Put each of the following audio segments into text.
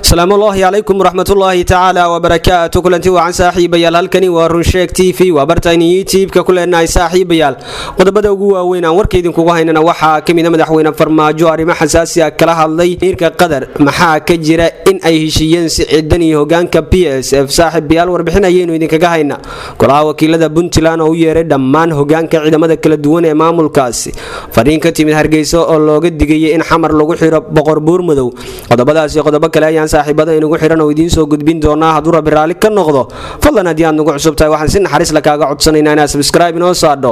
السلام الله عليكم ورحمة الله تعالى وبركاته. كلنتي وعن صاحب يال هلكني ورنشيك تي في وبرتاني يوتيوب ككلنا أي صاحب يال قد بدأ جوا وين وركيدن كوجا هنا وحى كمينا مدحونا فرماجو أريما حساسية كلها الله ميرك قدر محا كجرا إن أي شيء سعدني هوجان كبي اس اف صاحب يال وربحنا ينو إذا كجا هنا كلها وكيل ذا بنتلان أو يرد دمان هوجان كعيد ماذا كل دون إمام الكاسي فرين كتير من هرجيسو الله قد دقيقة إن حمر لوجو حرب بقربور مدو قد بدأ سي قد بكلا يان saaxiibada inagu xiran oo idiin soo gudbin doonaa haduu rabbi raali ka noqdo fadlan hadii aad nagu cusub tahay waxaan si naxariis la kaaga codsanaynaa inaad subscribe inoo saadho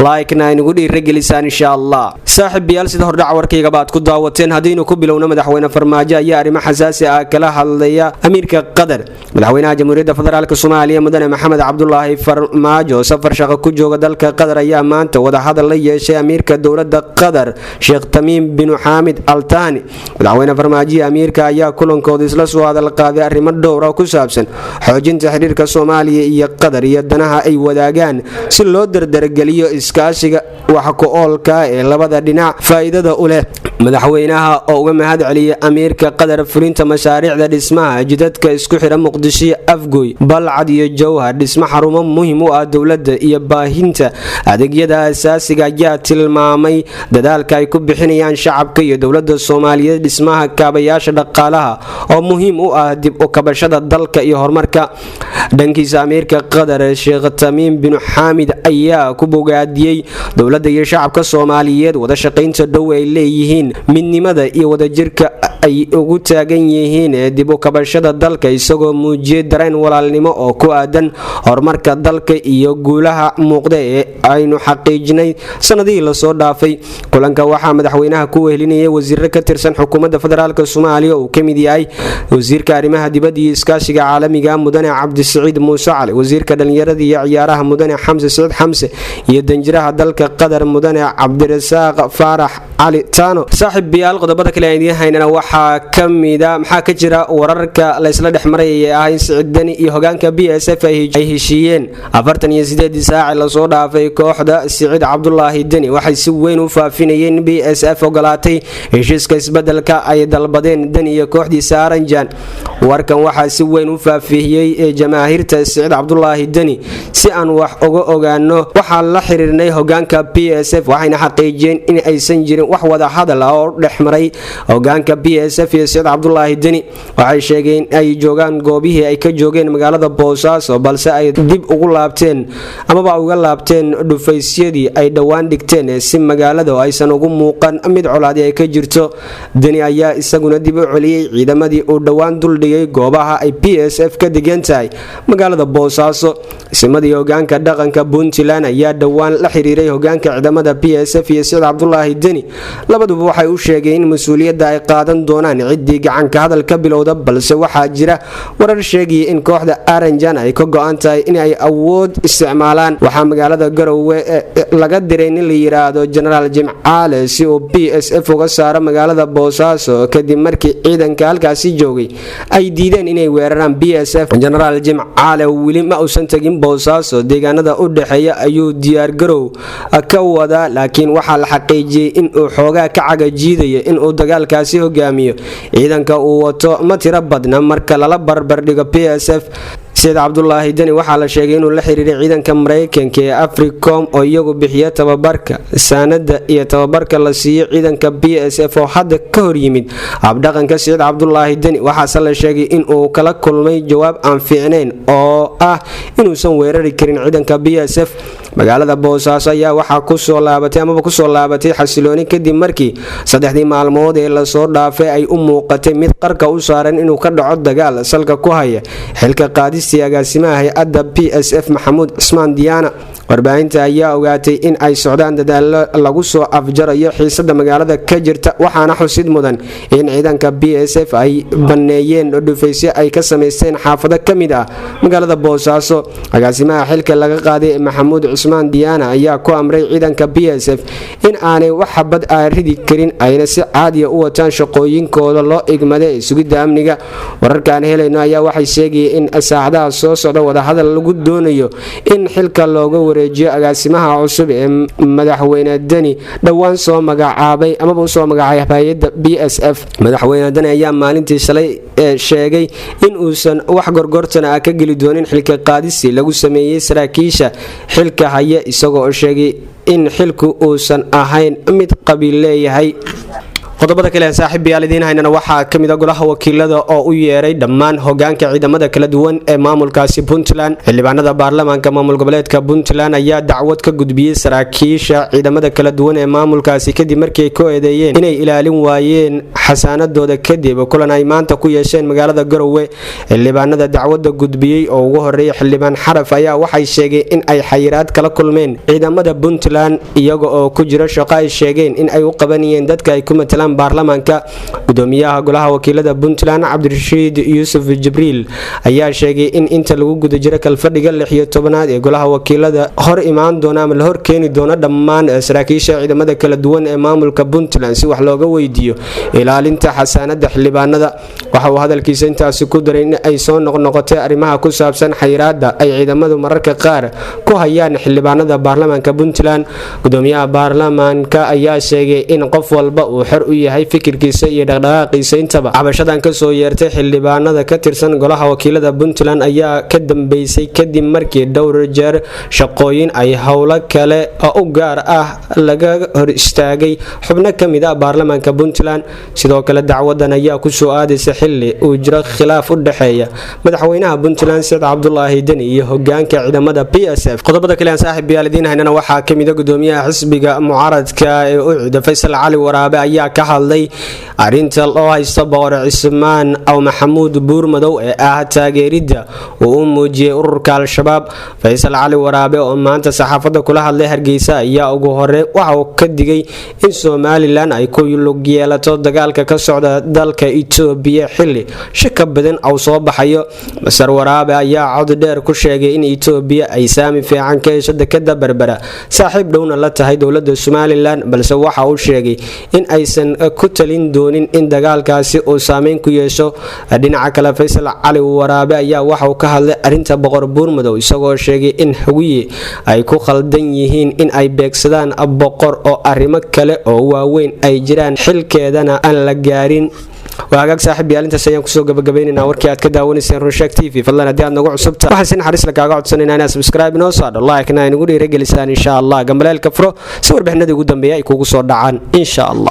like na inagu dhiirigelisaan insha Allah saaxiibayaal sida hordhac warkayga baad ku daawateen hadaynu ku bilowno madaxweyne farmaajo ayaa arrimo xasaasi ah kala hadlaya amiirka qadar madaxweynaha jamhuuriyadda federaalka Soomaaliya mudane maxamed cabdullaahi farmaajo safar shaqo ku jooga dalka qadar ayaa maanta wada hadal la yeeshay amiirka dawladda qadar Sheikh Tamiim bin Hamid Al Thani madaxweyne farmaajo amiirka ayaa kulanka isla soo hadal qaaday arrimo dhowr ah ku saabsan xoojinta xiriirka Soomaaliya iyo Qadar iyo danaha ay wadaagaan si loo dardargeliyo iskaashiga wax ku oolka ee labada dhinac faa'iidada u leh madaxweynaha oo uga mahad celiyay amiirka Qadar fulinta mashaariicda dhismaha jidadka isku xira Muqdisho Afgoy Balcad iyo Jowhar dhismo xarumo muhiim u ah dawladda iyo baahinta adeegyada asaasiga ayaa tilmaamay dadaalka ay ku bixinayaan shacabka iyo dawladda Soomaaliyeed dhismaha kaabayaasha dhaqaalaha oo muhiim u ah dib u kabashada dalka iyo horumarka dhankiisa amiirka Qadar Sheikh Tamiim bin Hamid ayaa ku bogaadiyay dawladda iyo shacabka Soomaaliyeed wada shaqaynta dhow ay leeyihiin midnimada iyo wadajirka ay ugu taagan yihiin dib u kabashada dalka isagoo muujiyay dareen walaalnimo oo ku aadan horumarka dalka iyo guulaha muuqda ee aynu xaqiijinay sanadihii la soo dhaafay kulanka waxaa madaxweynaha ku wehelinayay wasiirro ka tirsan xukuumadda federaalka Soomaaliya oo kamid yahay wasiirka arrimaha dibadda iyo iskaashiga caalamiga mudane Cabdisiciid Muuse Cali wasiirka dhalinyarada iyo ciyaaraha mudane Xamse Saciid Xamse iyo danjiraha dalka Qadar mudane Cabdirasaaq Faarax Cali Taano saaxiibayaal qodobada kale ee haynana waxaa kamida maxaa ka jira wararka la isla dhexmaray ee ah in Siciidani iyo hogaanka BSF ay heshiiyeen 48 saac la soo dhaafay kooxda Siciid Cabdullaahi Dani waxay si weyn u faafinayeen BSF ogolaatay heshiiska isbedelka ay dalbadeen Dani iyo kooxdiisa Aranjan warkan waxa si weyn u faafiyay jamaahiirta Siciid Cabdullaahi Dani si aan wax uga ogaano waxa la xiriirnay hogaanka BSF waxayna xaqiijiyeen in aysan jirin wax wada hadal oo dhexmaray hogaanka BSF iyo Siciid Cabdullaahi Dani waxay sheegeen ay joogaan goobihii ay ka joogeen magaalada Boosaaso balse ay dib ugu laabteen ama uga laabteen dhufaysyadii ay dhawaan dhigteen si magaalada aysan ugu muuqan mid colaadi ay ka jirto Dani ayaa isaguna dib u celiyay ciidamadii uu dhawaan dul dhigay goobaha ay BSF ka degan tahay magaalada Boosaaso simadii hogaanka dhaqanka Puntland ayaa dhawaan la xiriiray hogaanka ciidamada BSF iyo Siciid Cabdullaahi Dani labaduba waxay u sheegeen mas'uuliyadda ay qaadan doonaan cidii gacan ka hadal ka bilowda balse waxaa jira warar sheegay in kooxda Aranjan ay ka go'an tahay in ay awood isticmaalaan waxa magaalada Garowe laga diray in la yiraahdo General Jimcaale si uu BSF uga saaro magaalada Boosaaso kadib markii ciidanka halkaasi joogay ay diideen inay weeraraan BSF General Jimcaale wili ma uusan tagin Boosaaso deegaanada u dhaxeeya ayuu diyaar garow ka wada laakiin waxa la xaqiijiyay in uu xoogaa ka cagajiidayo in uu dagaalkaasi hogaamiyo ciidanka uu wato ma tira badna marka lala barbar dhigo BSF Siciid Cabdullaahi Dani waxa la sheegay inuu la xiriiray ciidanka Mareykanka ee Africom oo iyagu bixiya tababarka saanada iyo tababarka la siiyo ciidanka BSF oo hadda ka hor yimid abdhaqanka Siciid Cabdullaahi Dani waxa la sheegay in uu kala kulmay jawaab aan fiicneyn oo ah inuusan weerari karin ciidanka BSF magaalada Boosaaso ayaa waxa ku soo laabatay xasilooni kadib markii saddexdii maalmood ee la soo dhaafay ay u muuqatay mid qarka u saaran inuu ka dhaco dagaal salka ku haya xilka qaadis agaasimaha hay'adda BSF Maxamuud Cismaan Diyaana warbaahinta ayaa ogaatay in ay socdaan dadaalo lagu soo afjarayo xiisada magaalada ka jirta waxaana xusid mudan in ciidanka BSF ay baneeyeen dhufaysyo ay ka sameysteen xaafado kamid ah magaalada Boosaaso agaasimaha xilka laga qaaday Maxamuud Cismaan Diyaana ayaa ku amray ciidanka BSF in aanay wax xabad ridi karin ayna si caadi ah u wataan shaqooyinkooda loo igmaday sugidda amniga wararkan helayno ayaa waxay sheegayeen in saacadaha soo socda wada hadal lagu doonayo in xilka looga wareejiyo agaasimaha cusub ee madaxweyne Dani dhawaan soo magacaabay amaba soo magacaabay hay'adda BSF. madaxweyne Dani ayaa maalintii shalay sheegay in uusan wax gorgortan ah ka geli doonin xilka qaadisi lagu sameeyay saraakiisha xilka haya isagoo sheegay in xilku uusan ahayn mid qabiil leeyahay. qodobada kale ee saaxiibayaal idiin haynana waxaa kamid ah golaha wakiilada oo u yeeray dhammaan hogaanka ciidamada kala duwan ee maamulkaasi Puntland. xildhibaanada baarlamaanka maamul goboleedka Puntland ayaa dacwad ka gudbiyay saraakiisha ciidamada kala duwan ee maamulkaasi kadib markii ay ku eedeeyeen inay ilaalin waayeen xasaanadooda kadib kulan ay maanta ku yeesheen magaalada Garowe. xildhibaanada dacwadda gudbiyay oo ugu horeeyay xildhibaan Xaraf ayaa waxay sheegeen in ay xayiraad kala kulmeen ciidamada Puntland iyaga oo ku jira shaqo ay sheegeen in ay u qabanayeen dadka ay ku matalaan baarlamaanka. gudoomiyaha golaha wakiilada Puntland Cabdirashiid Yuusuf Jibriil ayaa sheegay in inta lagu guda jiro kalfadhiga 16aad ee golaha wakiilada hor imaan doona ama la hor keeni doona dhammaan saraakiisha ciidamada kala duwan ee maamulka Puntland si wax looga weydiiyo ilaalinta xasaanada xildhibaanada. waxa uu hadalkiisa intaasi ku daray in ay soo noqnoqotay arrimaha ku saabsan xayiraadda ay ciidamadu mararka qaar ku hayaan xildhibaanada baarlamaanka Puntland. gudoomiyaha baarlamaanka ayaa sheegay in qof walba uu xor u yahay fikirkiisa iyo dhaqdhaqaaqiisa intaba. cabashadan ka soo yeertay xildhibaanada ka tirsan golaha wakiilada Puntland ayaa ka dambeysay kadib markii dhowr jeer shaqooyin ay howlo kale oo u gaar ah laga hor istaagay xubno kamid ah baarlamaanka Puntland. sidoo kale dacwadan ayaa ku soo aadaysa xilli uu jiro khilaaf u dhaxeeya madaxweynaha Puntland Said Cabdullaahi Dani iyo hogaanka ciidamada BSF. qodobada kale aan saaxiibayaal idiin haynana waxaa kamid ah gudoomiyaha xisbiga mucaaradka ee UCD Faysal Cali Waraabe ayaa ka hadlay arinta loo haysto boqor Cismaan aw Maxamuud Buurmadow ee ah taageerida uu u muujiyay ururka Al-Shabaab. Faysal Cali Waraabe oo maanta saxaafadda kula hadlay Hargeysa ayaa ugu hore waxa uu ka digay in Somaliland ay ku lug yeelato dagaalka ka socda dalka Itoobiya xilli shaka badan oo soo baxayo. Masar Waraabe ayaa cod dheer ku sheegay in Itoobiya ay saami fiican ka hesho dekada Berbera saaxiib dhowna la tahay dowladda Somaliland balse waxa uu sheegay in aysan ku talin doonin in dagaalkaasi uu saameyn ku yeesho. dhinaca kale Faysal Cali Waraabe ayaa waxa uu ka hadlay arinta boqor Buurmadow isagoo sheegay in hawiye ay ku khaldan yihiin in ay beegsadaan boqor oo arrimo kale oo waaweyn ay jiraan xilkeedana aan la gaarin. waagaag saaxiibayaal intaas ayaan kusoo gabagabaynaynaa warkii aad ka daawanayseen Runsheeg TV. fadlan haddii aad nagu cusubta waxaan si naxariis la kaaga codsanaynaa inaad subscribe inoo saadho like-na ay nagu dhiirigelisaan insha Allah. gambaleelka furo si warbixinadii ugu dambeeya ay kugu soo dhacaan insha Allah.